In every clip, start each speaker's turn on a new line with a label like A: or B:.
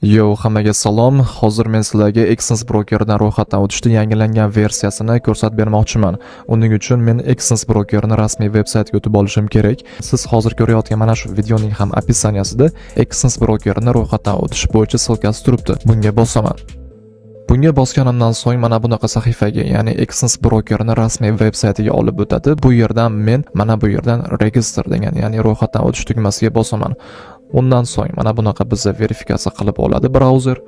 A: Yo, hammaga salom. Hozir men sizlarga Exness brokerdan ro'yxatdan o'tishning yangilangan versiyasini ko'rsatib bermoqchiman. Uning uchun men Exness brokerning rasmiy veb-saytiga o'tib olishim kerak. Siz hozir ko'rayotgan mana shu videoning ham описаниесida Exness brokerini ro'yxatdan o'tish bo'yicha silkasi turibdi. Bunga bosaman. Bunga bosganimdan so'ng mana bunaqa sahifaga, ya'ni Exness brokerning rasmiy veb-saytiga olib o'tadi. Bu yerdan men mana bu yerdan register degan, ya'ni ro'yxatdan o'tish tugmasiga bosaman. Undan so'ng mana bunaqa bizni verifikatsiya qilib oladi brauzer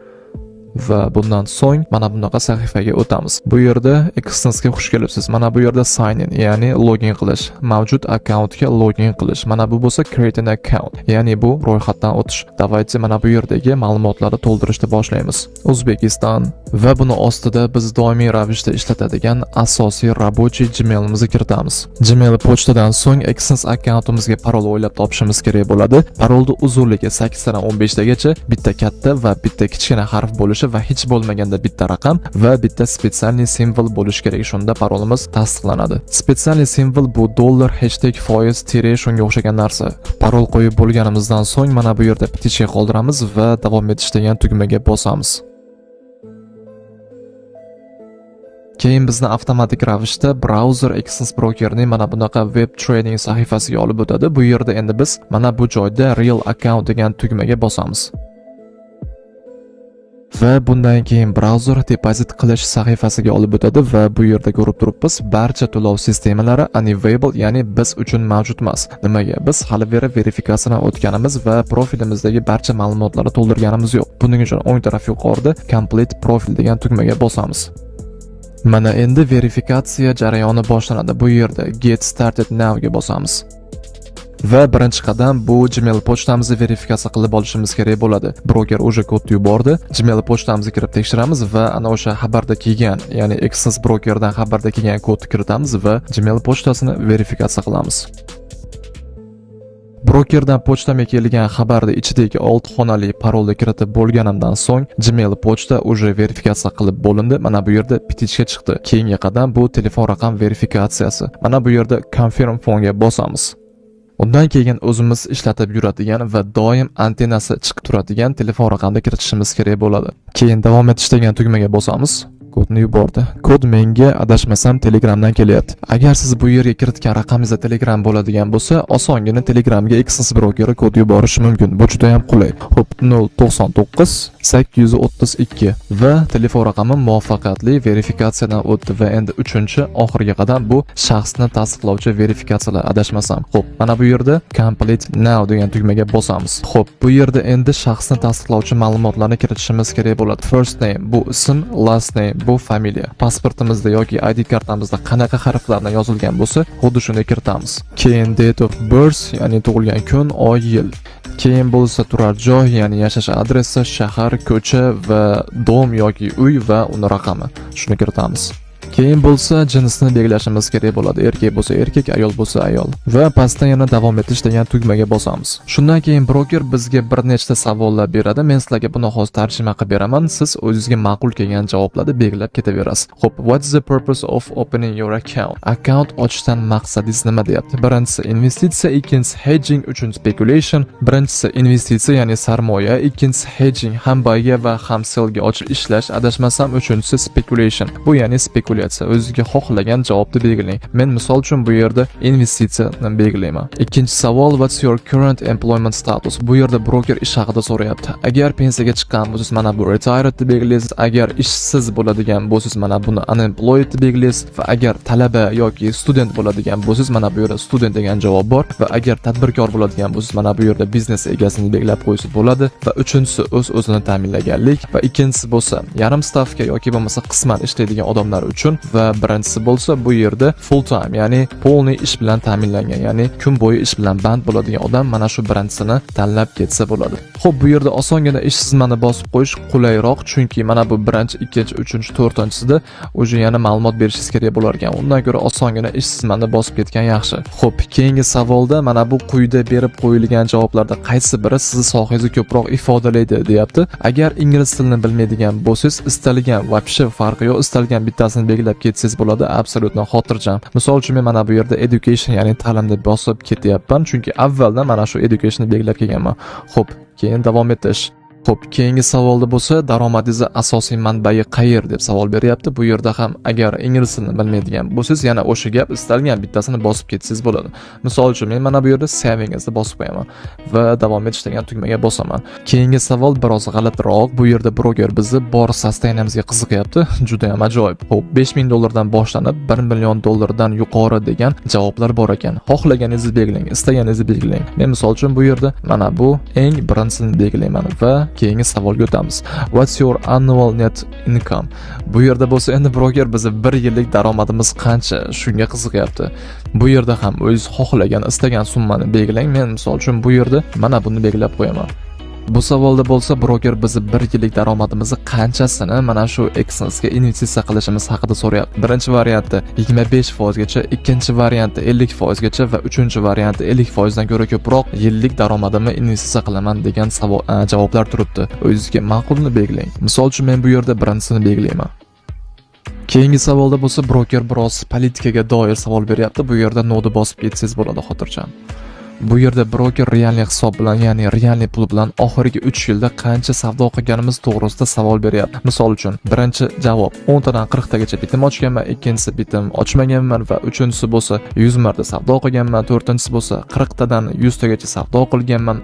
A: va bundan so'ng mana bunaqa sahifaga o'tamiz. Bu yerda Exnessga xush kelibsiz. Mana bu yerda sign in, ya'ni login qilish, mavjud akkauntga login qilish. Mana bu bo'lsa create an account, ya'ni bu ro'yxatdan o'tish. Davaychi mana bu yerdagi ma'lumotlarni to'ldirishni boshlaymiz. O'zbekiston va buni ostida biz doimiy ravishda ishlatadigan asosiy rabochiy Gmail'imizni kiritamiz. Gmail pochtadan so'ng Exness akkauntimizga parol o'ylab topishimiz kerak bo'ladi. Parolning uzunligi 8 dan 15 tagacha, bitta katta va bitta kichkina harf bo'lishi va hech bo'lmaganda bitta raqam va bitta spetsialniy simvol bo'lishi kerak. Shunda parolimiz tasdiqlanadi. Spetsialniy simvol bu dollar, hashtag, foiz, tire shunga o'xshagan narsa. Parol qo'yib bo'lganimizdan so'ng mana bu yerda bitishga qoldiramiz va davom etish degan tugmaga bosamiz. Keyin bizni avtomatik ravishda brauzer Exness brokerning mana bunaqa web trading sahifasiga olib o'tadi. Bu yerda endi biz mana bu joyda real account degan tugmaga bosamiz. Va bundan keyin brauzer depozit qilish sahifasiga olib o'tadi va bu yerda ko'rib turibmiz, barcha to'lov sistemalari unavailable, ya'ni biz uchun mavjud emas. Nimaga? Biz hali beri verifikatsiyadan o'tganimiz va profilimizdagi barcha ma'lumotlarni to'ldirganimiz yo'q. Buning uchun o'ng taraf yuqorida complete profile degan tugmaga bosamiz. Mana endi verifikatsiya jarayoni boshlanadi. Bu yerda get started now ga bosamiz. Va birinchi qadam bu Gmail pochtamizni verifikatsiya qilib olishimiz kerak bo'ladi. Broker o'sha kodni yubordi. Gmail pochtamizni kirib tekshiramiz va ana o'sha xabarda kelgan, ya'ni Exness brokerdan xabarda kelgan kodni kiritamiz va Gmail pochtasini verifikatsiya qilamiz. Brokerdan pochtamga kelgan xabarda ichidagi 6 xonali parolni kiritib bo'lganimdan so'ng Gmail pochta o'sha verifikatsiya qilib bo'lindi. Mana bu yerda bitishga chiqdi. Keyingi qadam bu telefon raqam verifikatsiyasi. Mana bu yerda confirm phone'ga bosamiz. Undan keyin o'zimiz ishlatib yuradigan va doim antennasi chiqib turadigan telefon raqamini kiritishimiz kerak bo'ladi. Keyin davom etish degan tugmaga bosamiz. Kodni yubordi. Kod menga adashmasam Telegramdan kelyapti. Agar siz bu yerga kiritgan raqamingizda Telegram bo'ladigan bo'lsa, osongina Telegramga Exness brokeri kod yuborish mumkin. Bu juda ham qulay. Xo'p, 099 832 va telefon raqami muvaffaqiyatli verifikatsiyadan o'tdi va endi 3-oxirgi qadam bu shaxsni tasdiqlovchi verifikatsiyalar, adashmasam. Xo'p, mana bu yerda complete now degan tugmaga bosamiz. Xo'p, bu yerda endi shaxsni tasdiqlovchi ma'lumotlarni kiritishimiz kerak bo'ladi. First name bu ism, last name bu familiya. Pasportimizda yoki ID kartamizda qanaqa harflardan yozilgan bo'lsa, xuddi shuni kiritamiz. Keyin date of birth, ya'ni tug'ilgan kun, oy, yil. Keyin bo'lsa turar joy, ya'ni yashash adresi, shahar, ko'cha va dom yoki uy va uni raqami. Shuni kiritamiz. Keyin bo'lsa jinsni belgilashimiz kerak bo'ladi. Erkak bo'lsa erkak, ayol bo'lsa ayol. Va pastda yana davom etish degan tugmaga bosamiz. Shundan keyin broker bizga bir nechta savollar beradi. Men sizlarga buni hozir tarjima qilib beraman. Siz o'zingizga ma'qul kelgan javoblarni belgilab ketaverasiz. Xo'p, what is the purpose of opening your account? Account ochishdan maqsadingiz nima deyapti? Birinchisi investitsiya, ikkinchisi hedging, uchinchi speculation. Birinchisi investitsiya, ya'ni sarmoya, ikkinchisi hedging, ham buyga va ham sellga ochib ishlash, adashmasam uchinchisi speculation. Bu ya'ni spekulatsiya. O'zingizga xohlagan javobni belgilang. Men misol uchun bu yerda investitsiyani belgilayman. Ikkinchi savol, what's your current employment status? Bu yerda broker ish haqida so'rayapti. Agar pensiyaga chiqqan bo'lsangiz, mana bu retired deb belgilaysiz. Agar ishsiz bo'ladigan bo'lsangiz, mana buni unemployed deb belgilaysiz. Va agar talaba yoki student bo'ladigan bo'lsangiz, mana bu yerda student degan javob bor. Va agar tadbirkor bo'ladigan bo'lsangiz, mana bu yerda biznes egasini belgilab qo'ysangiz bo'ladi. Va uchinchisi o'z-o'zini ta'minlaganlik va ikkinchisi bo'lsa yarim stavka yoki bo'lmasa qisman ishlaydigan odamlar uchun va birinchisi bo'lsa bu yerda full time, ya'ni polniy ish bilan ta'minlangan, ya'ni kun bo'yi ish bilan band bo'ladigan odam mana shu birinchisini tanlab ketsa bo'ladi. Xo'p, bu yerda osongina ishsizmani bosib qo'yish qulayroq, chunki mana bu birinchi, ikkinchi, uchinchi, to'rtinchisida o'sha yana ma'lumot berishingiz kerak bo'lar ekan. Undan ko'ra osongina ishsizmani bosib ketgan yaxshi. Xo'p, keyingi savolda mana bu quyida berib qo'yilgan javoblarda qaysi biri sizni sohangizni ko'proq ifodalaydi deyapti. Agar ingliz tilini bilmaydigan bo'lsangiz, istalgan вообще farqi yo'q, istalgan bittasini belgilab ketsangiz bo'ladi, absolutno xotirjam. Misol uchun men mana bu yerda education, ya'ni ta'lim deb bosib ketyapman, chunki avvaldan mana shu education belgilab kelganman. Xo'p, keyin davom etish. Xo'p, keyingi savolda bo'lsa, daromadingizni asosiy manbai qayer deb savol beryapti. Bu yerda ham agar ingliz tilini bilmaydigan bo'lsangiz, yana o'sha gap istalgan bittasini bosib ketsangiz bo'ladi. Misol uchun, men mana bu yerda savingizni bosib qo'yaman va davom etish degan tugmaga bosaman. Keyingi savol biroz g'alatiroq. Bu yerda broker bizni bor sustainamizga qiziqyapti. Juda ham ajoyib. Xo'p, $5000 dan boshlanib $1 million dan yuqori degan javoblar bor ekan. Xohlaganingizni belgilang, istaganingizni belgilang. Men misol uchun bu yerda mana bu eng birinchisini belgilayman va keyingi savolga o'tamiz. What's your annual net income? Bu yerda bo'lsa endi broker bizni 1 yillik daromadimiz qancha, shunga qiziqyapti. Bu yerda ham o'zingiz xohlagan, istagan summani belgilang. Men misol uchun bu yerda mana buni belgilab qo'yaman. Bu savolda bo'lsa broker bizni 1 yillik daromadimizni qanchasini mana shu Exynosga investitsiya qilishimiz haqida so'rayapti. Birinchi variantda 25% gacha, ikkinchi variantda 50% gacha va uchinchi variantda 50% dan ko'ra ko'proq yillik daromadimni investitsiya qilaman degan javoblar turibdi. O'zingizga ma'qulni belgilang. Misol uchun men bu yerda birinchisini belgilayman. Keyingi savolda bo'lsa broker biroz politikaga doir savol beryapti. Bu yerda nodni bosib ketsangiz bo'ladi xotirjam. Bu yerda broker realniy hisob bilan, ya'ni realniy pul bilan oxirgi 3 yilda qancha savdo qilganimiz to'g'risida savol beryapti. Misol uchun, birinchi javob 10 tadan 40 tagacha bitim ochganman, ikkinchisi bitim ochmaganman va uchinchisi bo'lsa 100 marta savdo qilganman, to'rtinchisi bo'lsa 40 tadan 100 tagacha savdo qilganman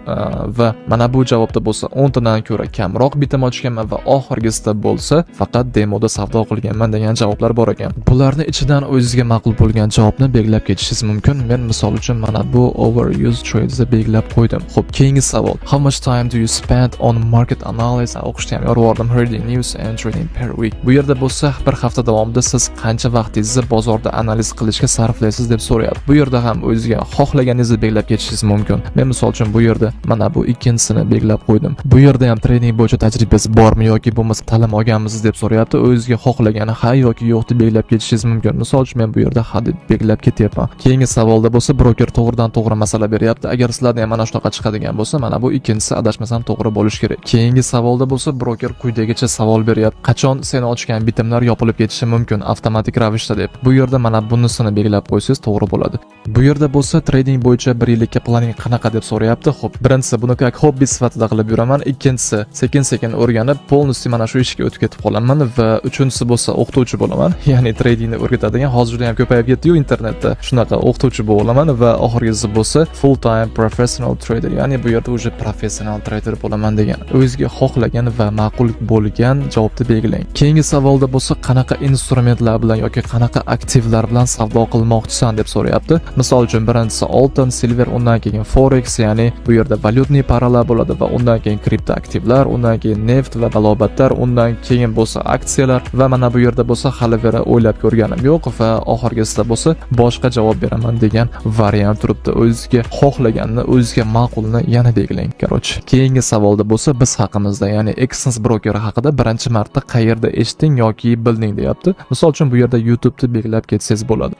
A: va mana bu javobda bo'lsa 10 tadan ko'ra kamroq bitim ochganman va oxirgisida bo'lsa faqat demoda savdo qilganman degan javoblar bor ekan. Bularning ichidan o'zingizga ma'qul bo'lgan javobni belgilab ketishingiz mumkin. Men misol uchun mana bu overuse trades'ni belgilab qo'ydim. Xo'p, keyingi savol. How much time do you spend on market analysis? O'qishda ham yorvordim, reading news and trading per week. Bu yerda bo'lsa bir hafta davomida siz qancha vaqtingizni bozorda analiz qilishga sarflaysiz deb so'rayapti. Bu yerda ham o'zingizga xohlaganingizni belgilab ketishingiz mumkin. Men misol uchun bu yerda mana bu ikkinchisini belgilab qo'ydim. Bu yerda ham trading bo'yicha tajribasi bormi yoki bo'lmasa ta'lim olganmisiz deb so'rayapti. O'zingizga xohlagani ha yoki yo'q deb belgilab ketishingiz mumkin. Misol uchun men bu yerda ha deb belgilab ketyapman. Keyingi savolda bo'lsa broker to'g'ridan-to'g'ri masala beryapti. Agar sizlarda ham mana shunaqa chiqadigan bo'lsa, mana bu ikkinchisi adashmasam to'g'ri bo'lishi kerak. Keyingi savolda bo'lsa broker quyidagicha savol beryapti. Qachon seni ochgan bitimlar yopilib ketishi mumkin avtomatik ravishda deb. Bu yerda mana bunisini belgilab qo'ysangiz to'g'ri bo'ladi. Bu yerda bo'lsa trading bo'yicha 1 yillikka planing qanaqa deb so'rayapti. Xo'p, birinchisi buni как hobbi sifatida qilib yuraman, ikkinchisi sekin-sekin o'rganib, polностью mana shu ishga o'tib ketib qolaman va uchinchisi bo'lsa o'qituvchi bo'laman. Ya'ni tradingni o'rgatadigan hozirda ham ko'payib ketdi-yu internetda. Shunaqa o'qituvchi bo'laman va oxirgisi bo'lsa full time professional trader, ya'ni bu yerda o'zi professional trader bo'laman degan. O'zingizga xohlagan va ma'qul bo'lgan javobni belgilang. Keyingi savolda bo'lsa qanaqa instrumentlar bilan yoki qanaqa aktivlar bilan savdo qilmoqchisan deb so'rayapti. Misol uchun birinchisi oltin, silver, undan keyin forex, ya'ni bu yerda valyutniy paralar bo'ladi va undan keyin kripto aktivlar, undan keyin neft va balobatlar, undan keyin bo'lsa aksiyalar va mana bu yerda bo'lsa hali vera o'ylab ko'rganim yo'q va oxirgisida bo'lsa boshqa javob beraman degan variant turibdi. O'zingizga xohlaganni, o'zingizga ma'qulni yana belgilang. Qaroch, keyingi savolda bo'lsa biz haqimizda, ya'ni Exynos brokeri haqida birinchi marta qayerda eshitding yoki bilding deyapti. Misol uchun bu yerda YouTube'da belgilab ketsangiz bo'ladi.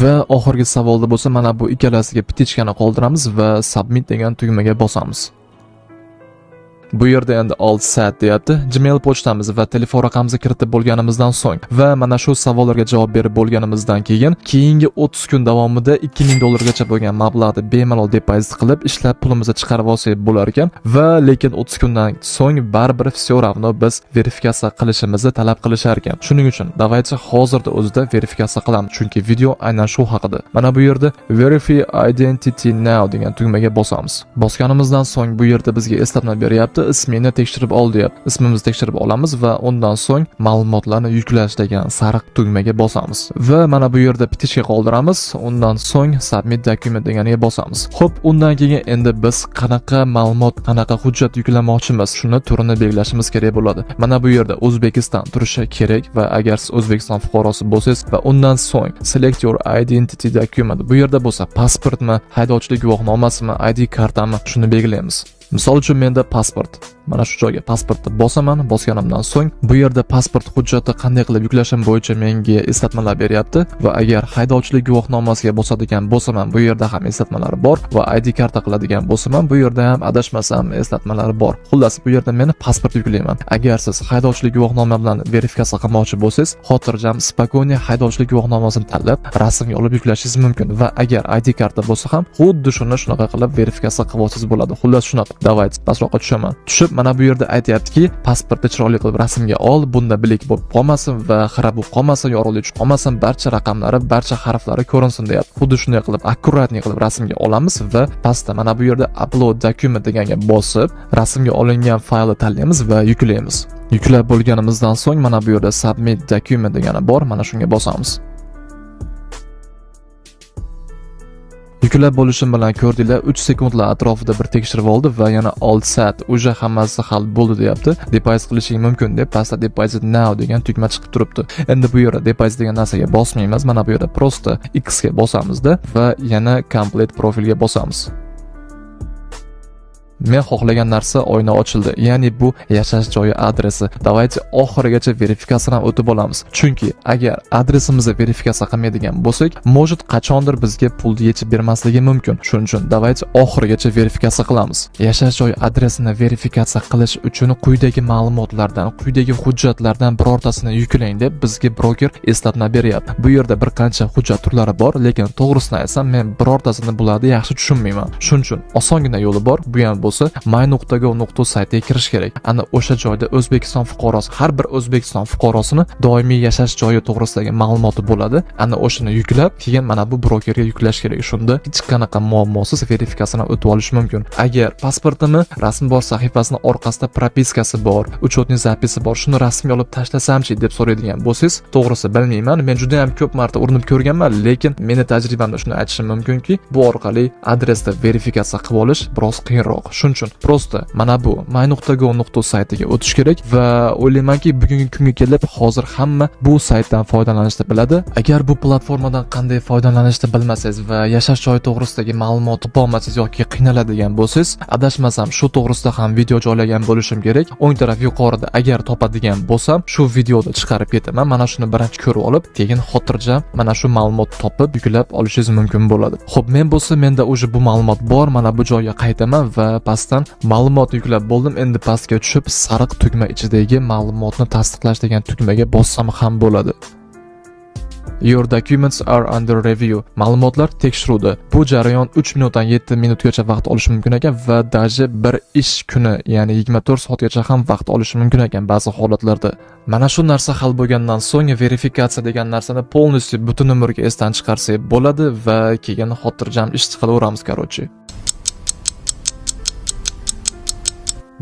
A: Va oxirgi savolda bo'lsa mana bu ikkalasiga pitichkani qoldiramiz va submit degan tugmaga bosamiz. Bu yerda endi alt set deyapti. Gmail pochtamiz va telefon raqamimizni kiritib bo'lganimizdan so'ng va mana shu savollarga javob berib bo'lganimizdan keyin keyingi 30 kun davomida $2000 gacha bo'lgan mablag'ni bemalol depozit qilib ishlab pulimizni chiqarib olsak bo'lar ekan va lekin 30 kundan so'ng baribir все равно biz verifikatsiya qilishimizni talab qilishar ekan. Shuning uchun davaychi hozirda o'zida verifikatsiya qilamiz, chunki video aynan shu haqida. Mana bu yerda verify identity now degan tugmaga bosamiz. Bosganimizdan so'ng bu yerda bizga eslatma beryapti. Ismini tekshirib ol deyapti. Ismimizni tekshirib olamiz va undan so'ng ma'lumotlarni yuklash degan sariq tugmaga bosamiz. Va mana bu yerda bitishga qoldiramiz. Undan so'ng submit document deganiga bosamiz. Xo'p, undan keyin endi biz qanaqa ma'lumot, qanaqa hujjat yuklamoqchimiz, shuni turini belgilashimiz kerak bo'ladi. Mana bu yerda O'zbekiston turishi kerak va agar siz O'zbekiston fuqarosi bo'lsangiz va undan so'ng select your identity document. Bu yerda bo'lsa pasportmi, haydovchilik guvohnomasimi, ID kartami, shuni belgilaymiz. Misol uchun menda pasport. Mana shu joyga pasportni bosaman. Bosganimdan so'ng bu yerda pasport hujjati qanday qilib yuklashim bo'yicha menga eslatmalar beryapti va agar haydovchilik guvohnomasiga bosadigan bo'lsam, bu yerda ham eslatmalar bor va ID karta qiladigan bo'lsam, bu yerda ham adashmasam eslatmalar bor. Xullas, bu yerda men pasport yuklayman. Agar siz haydovchilik guvohnoma bilan verifikatsiya qilmoqchi bo'lsangiz, xotirjam spokoniy haydovchilik guvohnomasini tanlab rasmga olib yuklashingiz mumkin va agar ID karta bo'lsa ham xuddi shuni shunaqa qilib verifikatsiya qilib olsangiz bo'ladi. Xullas shunaqa. Давайте pastroqqa tushaman. Tushib mana bu yerda aytayaptiki, pasportni chiroyli qilib rasmga ol, bunda bilik bo'lib qolmasin va xira bo'lib qolmasin, yorug'lik tushib qolmasin, barcha raqamlari, barcha harflari ko'rinsin deyapti. Xuddi shunday qilib akkuratni qilib rasmga olamiz va pastda mana bu yerda upload document deganga bosib, rasmga olingan faylni tanlaymiz va yuklaymiz. Yuklab bo'lganimizdan so'ng mana bu yerda submit document degani bor, mana shunga bosamiz. Yuklab bo'lishim bilan ko'rdinglar, 3 sekundlar atrofida bir tekshirib oldi va yana all set, uje hammasi hal bo'ldi deyapti. Deposit qilishing mumkin deb pastda deposit now degan tugma chiqib turibdi. Endi bu yerda deposit degan narsaga bosmaymiz, mana bu yerda prosta X ga bosamizda va yana complete profilga bosamiz. Men xohlagan narsa oyna ochildi. Ya'ni bu yashash joyi adresi. Davaychi oxirigacha verifikatsiyadan o'tib olamiz. Chunki agar adresimizni verifikatsiya qilmaydigan bo'lsak, может qachondir bizga pulni yechib bermasligi mumkin. Shuning uchun davaychi oxirigacha verifikatsiya qilamiz. Yashash joyi adresini verifikatsiya qilish uchun quyidagi ma'lumotlardan, quyidagi hujjatlardan birortasini yuklang deb bizga broker eslatma beryapti. Bu yerda bir qancha hujjat turlari bor, lekin to'g'risini aytsam, men birortasini bularni yaxshi tushunmayman. Shuning uchun osongina yo'li bor. Bu ham bo'lsa my.gov saytiga kirish kerak. Ana o'sha joyda O'zbekiston fuqarosi, har bir O'zbekiston fuqarosini doimiy yashash joyi to'g'risidagi ma'lumoti bo'ladi. Ana o'shani yuklab, keyin mana bu brokerga yuklash kerak. Shunda hech qanaqa muammosiz verifikatsiyadan o'tib olish mumkin. Agar pasportimi rasm bor sahifasining orqasida propiskasi bor, uchetniy zapisi bor, shuni rasmga olib tashlasamchi deb so'raydigan bo'lsangiz, to'g'risi bilmayman. Men juda ham ko'p marta urinib ko'rganman, lekin meni tajribamda shuni aytishim mumkinki, bu orqali adresda verifikatsiya qilib olish biroz qiyinroq. Shuning uchun prosta mana bu my.gov saytiga o'tish kerak va o'ylaymanki bugungi kunga kelib hozir hamma bu saytdan foydalanishni biladi. Agar bu platformadan qanday foydalanishni bilmasangiz va yashash joyi to'g'risidagi ma'lumot topolmasangiz yoki qiynaladigan bo'lsangiz, adashmasam shu to'g'risida ham video joylagan bo'lishim kerak. O'ng taraf yuqorida agar topadigan bo'lsam, shu videoni chiqarib ketaman. Mana shuni birinchi ko'rib olib, keyin xotirjam mana shu ma'lumotni topib yuklab olishingiz mumkin bo'ladi. Xo'p, men bo'lsa menda o'sha bu ma'lumot bor. Mana bu joyga qaytaman va pastdan ma'lumot yuklab bo'ldim. Endi pastga tushib, sariq tugma ichidagi ma'lumotni tasdiqlash degan tugmaga bossam ham bo'ladi. Your documents are under review. Ma'lumotlar tekshiruvda. Bu jarayon 3 minutdan 7 minutgacha vaqt olishi mumkin ekan va daji bir ish kuni, ya'ni 24 soatgacha ham vaqt olishi mumkin ekan ba'zi holatlarda. Mana shu narsa hal bo'lgandan so'ng verifikatsiya degan narsani полностью butun umrga esdan chiqarsak bo'ladi va keyin xotirjam ish qilaveramiz, короче.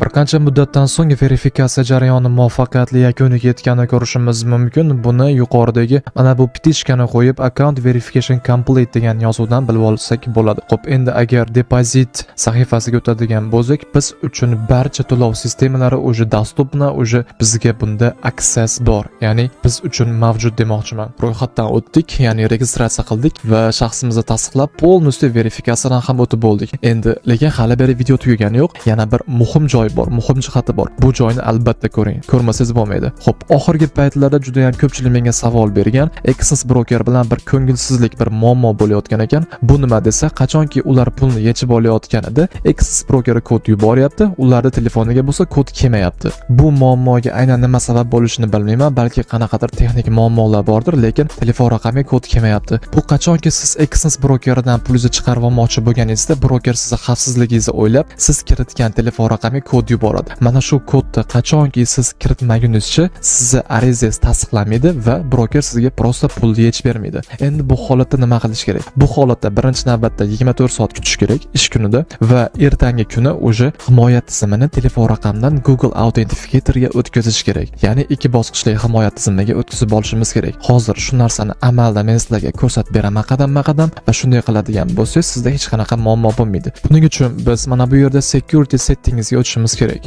A: Bir qancha muddatdan so'ng verifikatsiya jarayoni muvaffaqiyatli yakuniga yetganini ko'rishimiz mumkin. Buni yuqoridagi mana bu petichkani qo'yib account verification complete degan yozuvdan bilib olsak bo'ladi. Xo'p, endi agar deposit sahifasiga o'tadigan bo'lsak, biz uchun barcha to'lov sistemalari o'zi dostupna, o'zi bizga bunda access bor. Ya'ni biz uchun mavjud demoqchiman. Ro'yxatdan o'tdik, ya'ni registratsiya qildik va shaxsimizni tasdiqlab, полностью verifikatsiyadan ham o'tib bo'ldik. Endi lekin hali beri video tugagani yo'q. Yana bir muhim joy bor, muhim jihati bor. Bu joyni albatta ko'ring. Ko'rmasangiz bo'lmaydi. Xo'p, oxirgi paytlarda juda ham ko'pchilik menga savol bergan, Access broker bilan bir ko'ngilsizlik, bir muammo bo'layotgan ekan. Bu nima desa, qachonki ular pulni yechib olayotganida Access broker kod yuboryapti, ularning telefoniga bo'lsa kod kelmayapti. Bu muammoga aynan nima sabab bo'lishini bilmayman, balki qanaqadir texnik muammolar bordir, lekin telefon raqamiga kod kelmayapti. Bu qachonki siz Access brokeridan pulingizni chiqarib olmoqchi bo'lganingizda, broker sizni xavfsizligingizni o'ylab, siz kiritgan telefon raqamiga kod yuboradi. Mana shu kodni qachonki siz kiritmagunizcha sizni arizangiz tasdiqlanmaydi va broker sizga prosta pulni yechib bermaydi. Endi bu holatda nima qilish kerak? Bu holatda birinchi navbatda 24 soat kutish kerak ish kunida va ertangi kuni o'sha himoya tizimini telefon raqamdan Google Authenticatorga o'tkazish kerak. Ya'ni 2 bosqichli himoya tizimiga o'tkazib olishimiz kerak. Hozir shu narsani amalda men sizlarga ko'rsatib beraman qadam-qadam va shunday qiladigan bo'lsangiz sizda hech qanaqa muammo bo'lmaydi. Buning uchun biz mana bu yerda security settingsga o'tishimiz kerak.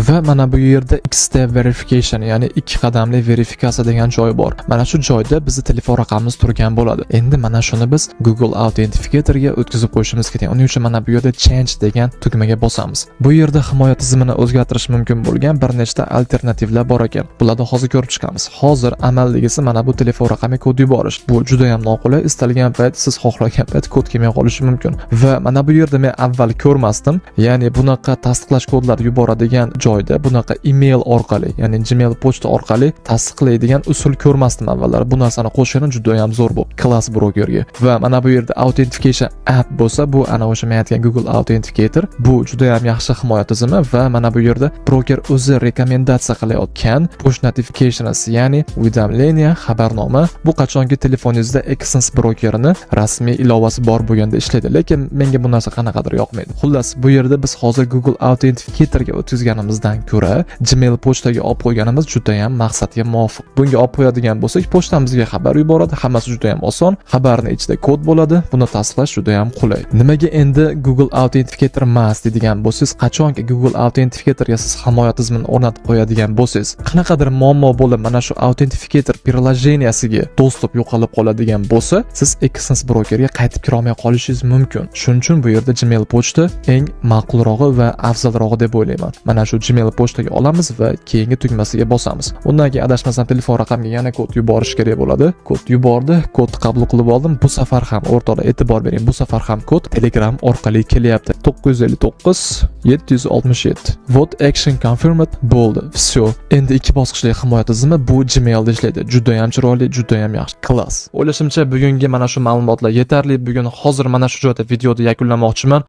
A: Va mana bu yerda X-step verification, ya'ni 2 qadamli verifikatsiya degan joy bor. Mana shu joyda bizning telefon raqamimiz turgan bo'ladi. Endi mana shuni biz Google Authenticatorga o'tkazib qo'yishimiz kerak. Uning uchun mana bu yerda change degan tugmaga bosamiz. Bu yerda himoya tizimini o'zgartirish mumkin bo'lgan bir nechta alternativlar bor ekan. Bularni hozir ko'rib chiqamiz. Hozir amaldagisi mana bu telefon raqamiga kod yuborish. Bu juda ham noqulay. Istalgan payt siz xohlagan payt kod kelmay qolishi mumkin. Va mana bu yerda men avval ko'rmasdim. Ya'ni bunaqa tasdiqlash kodlari yuboradigan joyda bunaqa email orqali, ya'ni Gmail pochta orqali tasdiqlaydigan usul ko'rmasdim avvallari. Bu narsani qo'shgani juda ham zo'r bo'ldi Class Brokerga. Va mana bu yerda Authentication app bo'lsa, bu ana o'sha men aytgan Google Authenticator. Bu juda ham yaxshi himoya tizimi va mana bu yerda broker o'zi rekomendatsiya qilayotgan push notifications, ya'ni уведомление, xabarnoma bu qachonki telefoningizda Exens brokerini rasmiy ilovasi bor bo'lganda ishlaydi. Lekin menga bu narsa qanaqadir yoqmaydi. Xullas, bu yerda biz hozir Google Authenticatorga o'tkazganimizdan ko'ra Gmail pochtaga olib qo'yganimiz juda ham maqsadga muvofiq. Bunga olib qo'yadigan bo'lsak, pochtamizga xabar yuboradi. Hammasi juda ham oson. Xabarning ichida kod bo'ladi. Buni tasdiqlash juda ham qulay. Nimaga endi Google Authenticator emas deydigan bo'lsangiz, qachonki Google Authenticatorga siz himoya tizimini o'rnatib qo'yadigan bo'lsangiz, qanaqadir muammo bo'lib, mana shu Authenticator приложениесiga dostуп yo'qolib qoladigan bo'lsa, siz Exens brokerga qaytib kira olmay qolishingiz mumkin. Shuning uchun bu yerda Gmail pochta eng ma'qulrog'i va afzalrog'i deb o'ylayman. Mana shu Gmail pochtaga olamiz va keyingi tugmasiga bosamiz. Undan keyin adashmasam telefon raqamga yana kod yuborish kerak bo'ladi. Kod yubordi, kodni qabul qilib oldim. Bu safar ham o'rtoqlar e'tibor bering, bu safar ham kod Telegram orqali kelyapti. 959 767. What action confirmed bo'ldi. Всё. Endi ikki bosqichli himoya tizimi bu Gmailda ishlaydi. Juda ham chiroyli, juda ham yaxshi. Klass. O'ylashimcha bugungi mana shu ma'lumotlar yetarli. Bugun hozir mana shu joyda videoni yakunlamoqchiman.